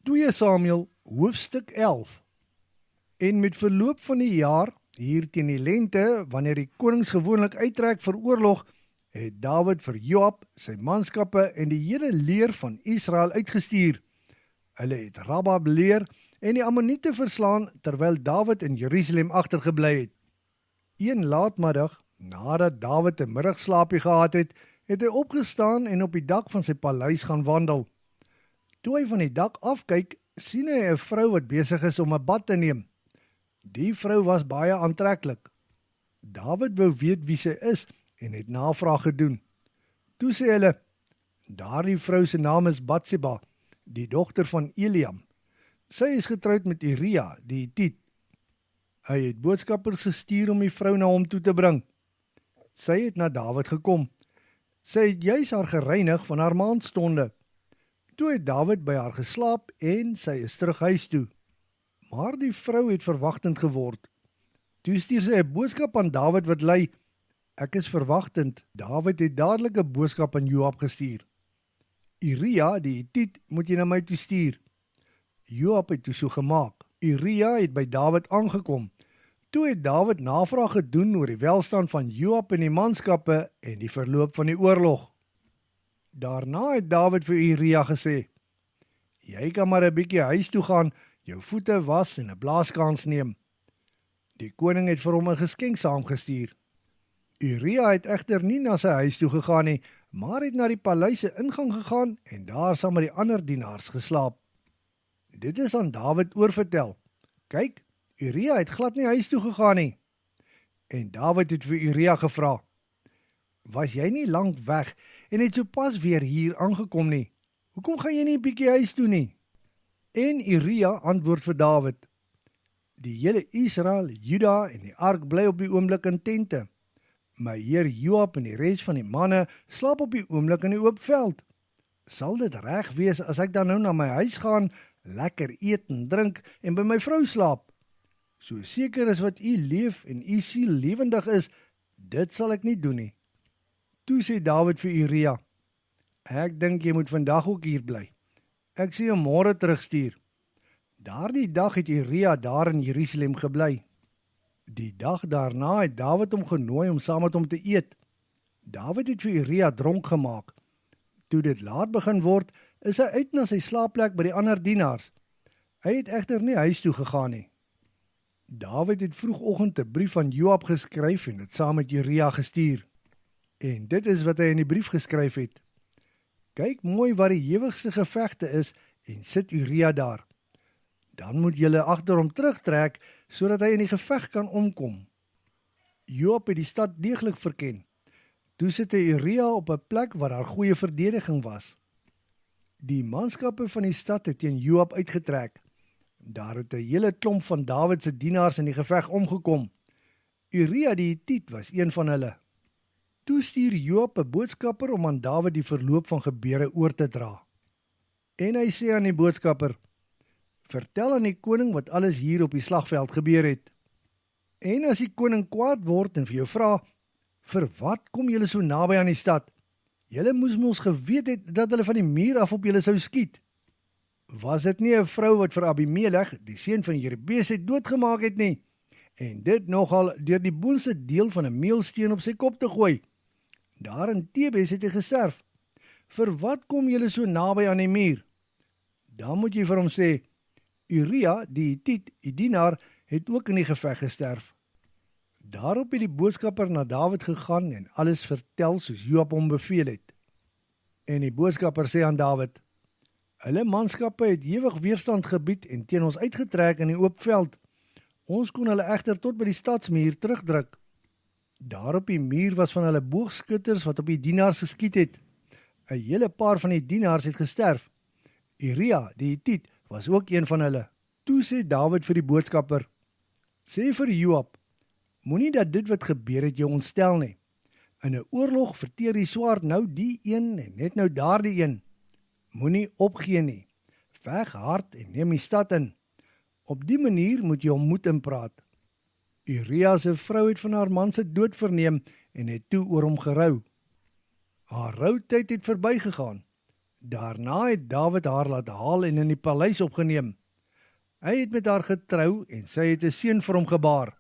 2 Samuel, hoofstuk 11. En met verloop van die jaar, hier teen die lente, wanneer die konings gewoonlik uittrek vir oorlog, het Dawid vir Joab, sy manskappe en die hele leer van Israel uitgestuur. Hulle het Rabba beleer en die Ammoniete verslaan, terwyl Dawid in Jerusalem agtergebly het. Een laatmiddag, nadat Dawid 'n middagslaapie gehad het, het hy opgestaan en op die dak van sy paleis gaan wandel. Toe hy van die dak afkyk, sien hy 'n vrou wat besig is om 'n bad te neem. Die vrou was baie aantreklik. Dawid wou weet wie sy is en het navraag gedoen. Toe sê hulle, daardie vrou se naam is Batseba, die dogter van Eliam. Sy is getroud met Uria, die Hitiet. Hy het boodskappers gestuur om die vrou na hom toe te bring. Sy het na Dawid gekom. Sy het juis haar gereinig van haar maandstonde. Toe het Dawid by haar geslaap en sy is terug huis toe. Maar die vrou het verwagtend geword. Toe stuur sy 'n boodskap aan Dawid wat lui, ek is verwagtend. Dawid het dadelik 'n boodskap aan Joab gestuur. Uria, die Hitiet, moet jy na my toe stuur. Joab het toe so gemaak. Uria het by Dawid aangekom. Toe het Dawid navraag gedoen oor die welstand van Joab en die manskappe en die verloop van die oorlog. Daarna het Dawid vir Uria gesê, jy kan maar 'n bietjie huis toe gaan, jou voete was en 'n blaaskans neem. Die koning het vir hom 'n geskenk saamgestuur. Uria het egter nie na sy huis toe gegaan nie, maar het na die paleis se ingang gegaan en daar saam met die ander dienaars geslaap. Dit is aan Dawid oorvertel. Kyk, Uria het glad nie huis toe gegaan nie. En Dawid het vir Uria gevra, was jy nie lank weg en het sopas weer hier aangekom nie? Hoekom gaan jy nie 'n bietjie huis toe nie? En Uria antwoord vir Dawid, die hele Israel, Juda en die ark bly op die oomblik in tente. My heer Joab en die res van die manne slaap op die oomblik in die oop veld. Sal dit reg wees as ek dan nou na my huis gaan, lekker eet en drink en by my vrou slaap? So seker is wat u leef en u siel lewendig is, dit sal ek nie doen nie. Toe sê Dawid vir Uria, ek dink jy moet vandag ook hier bly. Ek sê jou môre terugstuur. Daardie dag het Uria daar in Jerusalem gebly. Die dag daarna het Dawid hom genooi om saam met hom te eet. Dawid het vir Uria dronk gemaak. Toe dit laat begin word, is hy uit na sy slaapplek by die ander dienaars. Hy het egter nie huis toe gegaan nie. Dawid het vroegoggend 'n brief aan Joab geskryf en dit saam met Uria gestuur. En dit is wat hy in die brief geskryf het. Kyk mooi waar die ewigste gevegte is en sit Uria daar. Dan moet julle agter hom terugtrek, sodat hy in die geveg kan omkom. Joab het die stad deeglik verken. Toe sit hy Uria op 'n plek waar daar goeie verdediging was. Die manskappe van die stad het teen Joab uitgetrek. Daar het 'n hele klomp van Dawid se dienaars in die geveg omgekom. Uria die Hitiet was een van hulle. Toe stuur Joab 'n boodskapper om aan Dawid die verloop van gebeure oor te dra. En hy sê aan die boodskapper, vertel aan die koning wat alles hier op die slagveld gebeur het. En as die koning kwaad word en vir jou vra, vir wat kom julle so naby aan die stad? Julle moes mos geweet het dat hulle van die muur af op julle sou skiet. Was dit nie 'n vrou wat vir Abimelech, die seun van Jerubbeset, doodgemaak het nie? En dit nogal deur die boonste deel van 'n meelsteen op sy kop te gooi. Daar in Tebes het hy gesterf. Vir wat kom julle so naby aan die muur? Dan moet jy vir hom sê, Uria, die Hitiet, die dienaar, het ook in die geveg gesterf. Daarop het die boodskapper na Dawid gegaan en alles vertel soos Joab hom beveel het. En die boodskapper sê aan Dawid, hulle manskappe het ewig weerstand gebied en teen ons uitgetrek in die oop veld. Ons kon hulle egter tot by die stadsmuur terugdruk. Daar op die muur was van hulle boogskutters wat op die dienaars geskiet het. 'n Hele paar van die dienaars het gesterf. Uria, die Hitiet, was ook een van hulle. Toe sê Dawid vir die boodskapper, sê vir Joab, moenie dat dit wat gebeur het jou ontstel nie. In 'n oorlog verteer die swaard nou die een en net nou daardie een. Moenie opgee nie. Veg hard en neem die stad in. Op die manier moet jy hom moed inpraat. Uria se vrou het van haar man se dood verneem en het toe oor hom gerou. Haar routyd het verbygegaan. Daarna het Dawid haar laat haal en in die paleis opgeneem. Hy het met haar getrou en sy het 'n seun vir hom gebaar.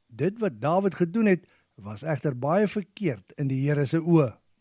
Dit wat Dawid gedoen het, was egter baie verkeerd in die Here se oë.